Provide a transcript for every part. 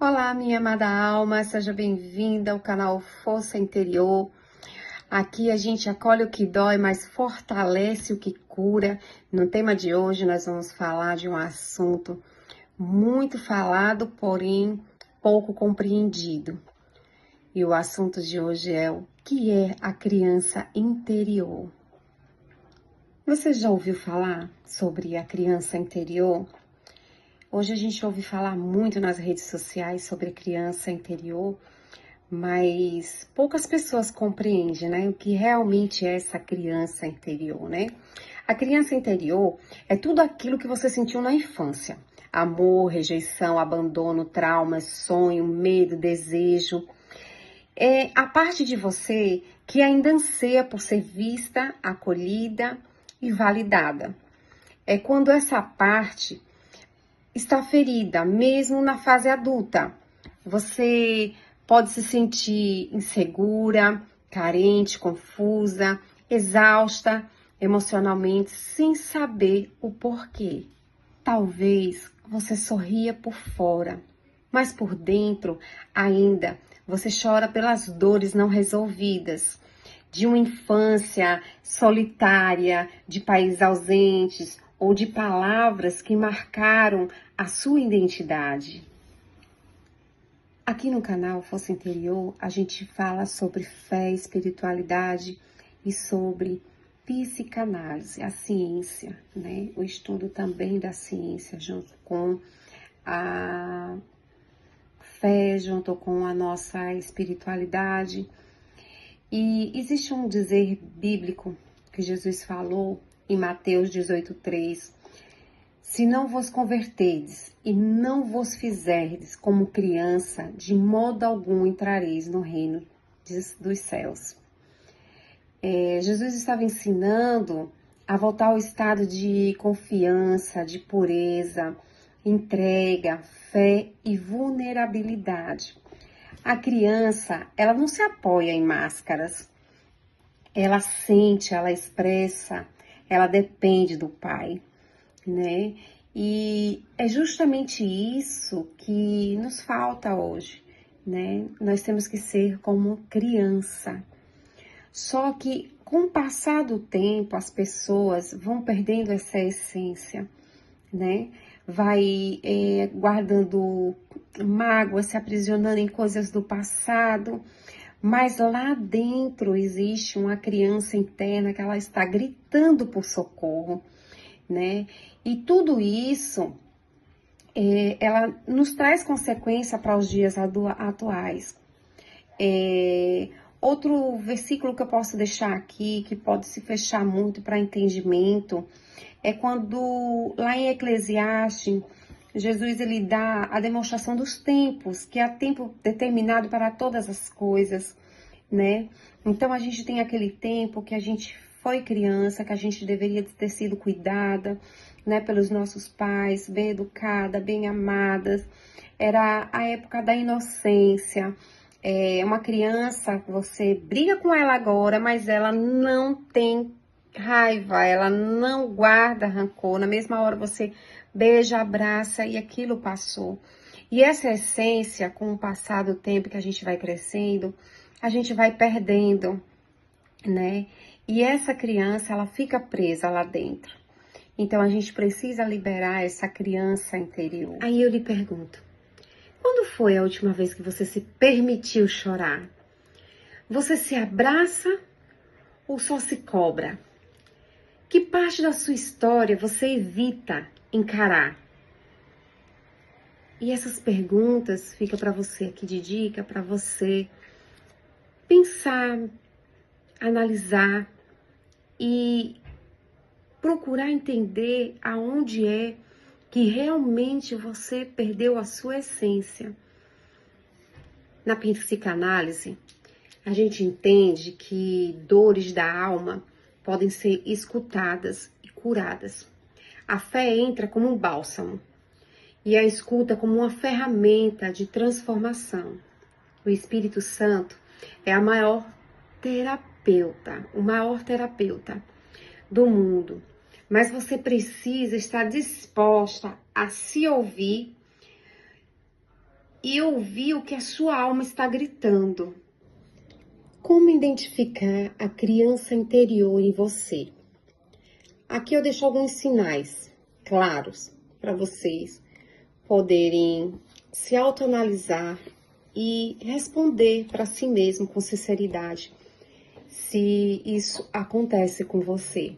Olá, minha amada alma, seja bem-vinda ao canal Força Interior. Aqui a gente acolhe o que dói, mas fortalece o que cura. No tema de hoje nós vamos falar de um assunto muito falado, porém pouco compreendido. E o assunto de hoje é o que é a criança interior. Você já ouviu falar sobre a criança interior? Hoje a gente ouve falar muito nas redes sociais sobre a criança interior, mas poucas pessoas compreendem, né, o que realmente é essa criança interior, né? A criança interior é tudo aquilo que você sentiu na infância. Amor, rejeição, abandono, traumas, sonho, medo, desejo. É a parte de você que ainda anseia por ser vista, acolhida e validada. É quando essa parte está ferida, mesmo na fase adulta. Você pode se sentir insegura, carente, confusa, exausta emocionalmente, sem saber o porquê. Talvez você sorria por fora, mas por dentro ainda você chora pelas dores não resolvidas, de uma infância solitária, de pais ausentes ou de palavras que marcaram a sua identidade. Aqui no canal Força Interior, a gente fala sobre fé, espiritualidade e sobre psicanálise, a ciência, né? O estudo também da ciência, junto com a fé, junto com a nossa espiritualidade. E existe um dizer bíblico que Jesus falou em Mateus 18:3. Se não vos converterdes e não vos fizerdes como criança, de modo algum entrareis no reino dos céus. Jesus estava ensinando a voltar ao estado de confiança, de pureza, entrega, fé e vulnerabilidade. A criança, ela não se apoia em máscaras. Ela sente, ela expressa, ela depende do pai, né? E é justamente isso que nos falta hoje, né? Nós temos que ser como criança. Só que com o passar do tempo, as pessoas vão perdendo essa essência, né? Vai guardando mágoa, se aprisionando em coisas do passado, mas lá dentro existe uma criança interna que ela está gritando por socorro, né? E tudo isso, ela nos traz consequência para os dias atuais. Outro versículo que eu posso deixar aqui, que pode se fechar muito para entendimento, é quando lá em Eclesiastes, Jesus ele dá a demonstração dos tempos, que há tempo determinado para todas as coisas, né? Então a gente tem aquele tempo que a gente foi criança, que a gente deveria ter sido cuidada, né, pelos nossos pais, bem educada, bem amadas. Era a época da inocência. Uma criança, você briga com ela agora, mas ela não tem raiva, ela não guarda rancor. Na mesma hora você beija, abraça e aquilo passou. E essa essência, com o passar do tempo que a gente vai crescendo, a gente vai perdendo, né? E essa criança, ela fica presa lá dentro. Então a gente precisa liberar essa criança interior. Aí eu lhe pergunto, quando foi a última vez que você se permitiu chorar? Você se abraça ou só se cobra? Que parte da sua história você evita encarar? E essas perguntas ficam para você aqui de dica, para você pensar, analisar e procurar entender aonde é que realmente você perdeu a sua essência. Na psicanálise, a gente entende que dores da alma podem ser escutadas e curadas. A fé entra como um bálsamo e a escuta como uma ferramenta de transformação. O Espírito Santo é o maior terapeuta do mundo. Mas você precisa estar disposta a se ouvir e ouvir o que a sua alma está gritando. Como identificar a criança interior em você? Aqui eu deixo alguns sinais claros para vocês poderem se autoanalisar e responder para si mesmo com sinceridade se isso acontece com você.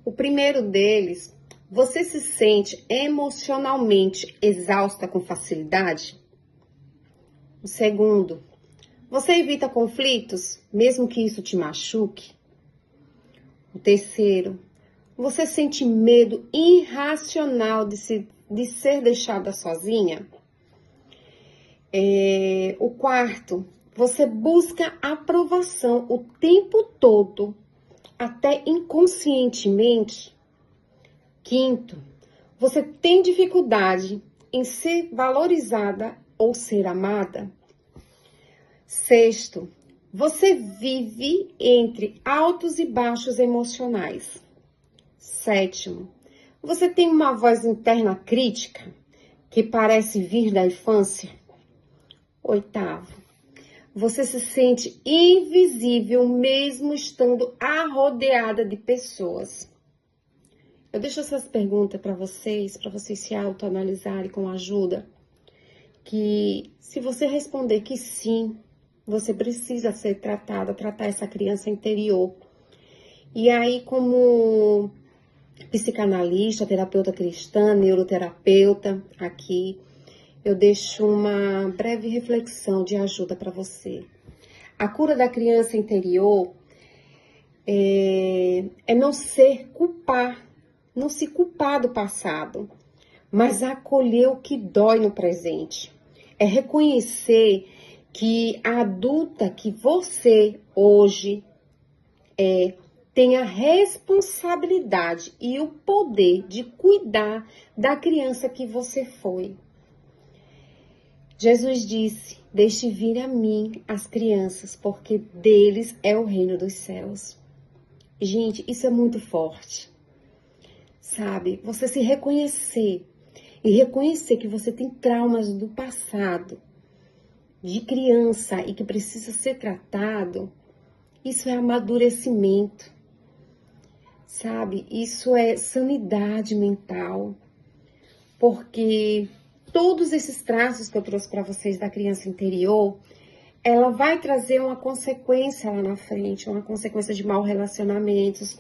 O primeiro deles, você se sente emocionalmente exausta com facilidade? O segundo, você evita conflitos, mesmo que isso te machuque? O terceiro, você sente medo irracional de ser deixada sozinha? O quarto, você busca aprovação o tempo todo, até inconscientemente? Quinto, você tem dificuldade em ser valorizada ou ser amada? Sexto, você vive entre altos e baixos emocionais. Sétimo, você tem uma voz interna crítica que parece vir da infância. Oitavo, você se sente invisível mesmo estando rodeada de pessoas. Eu deixo essas perguntas para vocês se autoanalisarem com ajuda. Que se você responder que sim, você precisa ser tratar essa criança interior. E aí, como psicanalista, terapeuta cristã, neuroterapeuta, aqui, eu deixo uma breve reflexão de ajuda para você. A cura da criança interior é não se culpar do passado, mas acolher o que dói no presente. É reconhecer que a adulta que você hoje tem a responsabilidade e o poder de cuidar da criança que você foi. Jesus disse, deixe vir a mim as crianças, porque deles é o reino dos céus. Gente, isso é muito forte, sabe? Você se reconhecer e reconhecer que você tem traumas do passado, de criança e que precisa ser tratado, isso é amadurecimento, sabe? Isso é sanidade mental, porque todos esses traços que eu trouxe para vocês da criança interior, ela vai trazer uma consequência lá na frente, uma consequência de maus relacionamentos,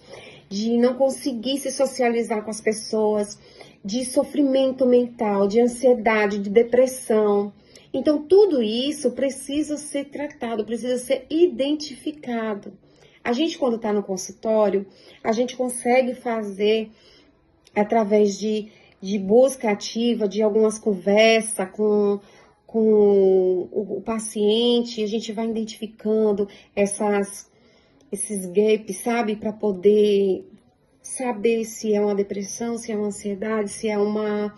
de não conseguir se socializar com as pessoas, de sofrimento mental, de ansiedade, de depressão. Então, tudo isso precisa ser tratado, precisa ser identificado. A gente, quando está no consultório, a gente consegue fazer através de busca ativa, de algumas conversas com o paciente, a gente vai identificando esses gaps, sabe? Para poder saber se é uma depressão, se é uma ansiedade, se é uma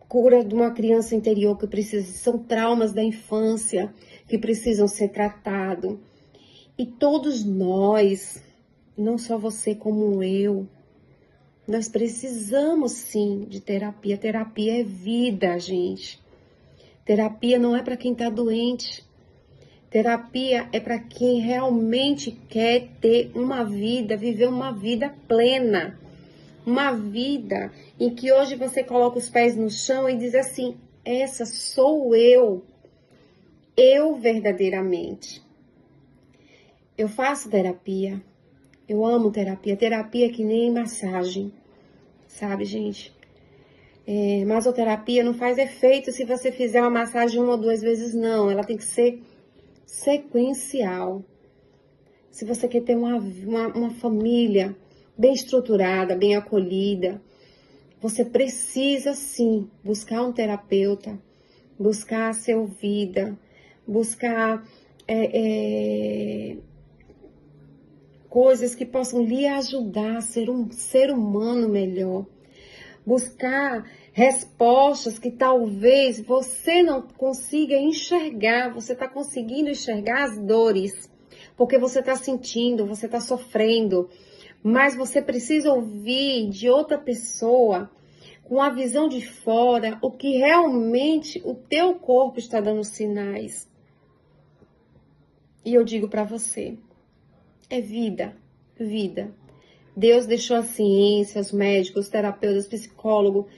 cura de uma criança interior que precisa, são traumas da infância que precisam ser tratados. E todos nós, não só você como eu, nós precisamos sim de terapia. Terapia é vida, gente. Terapia não é para quem está doente. Terapia é para quem realmente quer ter uma vida, viver uma vida plena. Uma vida em que hoje você coloca os pés no chão e diz assim, essa sou eu verdadeiramente. Eu faço terapia, eu amo terapia. Terapia é que nem massagem, sabe, gente? Masoterapia não faz efeito se você fizer uma massagem 1 ou 2 vezes, não. Ela tem que ser sequencial. Se você quer ter uma família bem estruturada, bem acolhida, você precisa sim buscar um terapeuta, buscar ser ouvida, buscar coisas que possam lhe ajudar a ser um ser humano melhor. Buscar respostas que talvez você não consiga enxergar, você está conseguindo enxergar as dores, porque você está sentindo, você está sofrendo, mas você precisa ouvir de outra pessoa com a visão de fora, o que realmente o teu corpo está dando sinais. E eu digo para você, é vida, vida. Deus deixou a ciência, os médicos, os terapeutas, os psicólogos,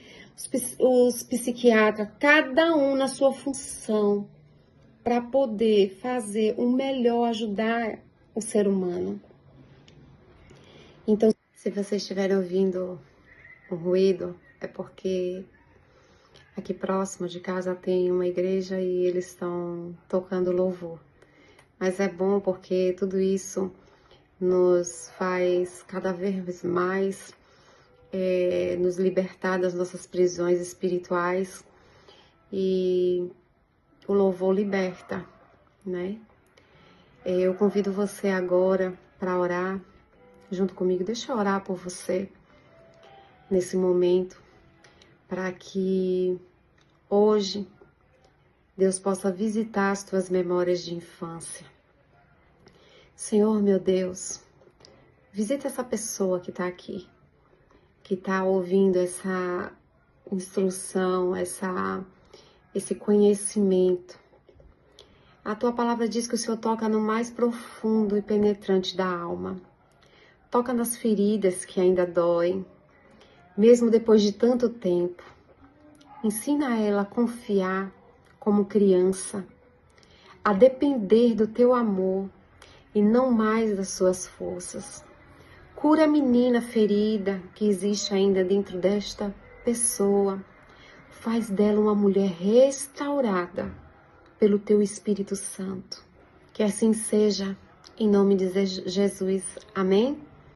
os psiquiatras, cada um na sua função, para poder fazer o melhor, ajudar o ser humano. Então, se vocês estiverem ouvindo um ruído, é porque aqui próximo de casa tem uma igreja e eles estão tocando louvor. Mas é bom porque tudo isso nos faz cada vez mais nos libertar das nossas prisões espirituais, e o louvor liberta, né? Eu convido você agora para orar junto comigo. Deixa eu orar por você nesse momento, para que hoje Deus possa visitar as tuas memórias de infância. Senhor, meu Deus, visita essa pessoa que está aqui, que está ouvindo essa instrução, esse conhecimento. A tua palavra diz que o Senhor toca no mais profundo e penetrante da alma. Toca nas feridas que ainda doem, mesmo depois de tanto tempo. Ensina ela a confiar como criança, a depender do teu amor e não mais das suas forças. Cura a menina ferida que existe ainda dentro desta pessoa. Faz dela uma mulher restaurada pelo teu Espírito Santo. Que assim seja, em nome de Jesus. Amém?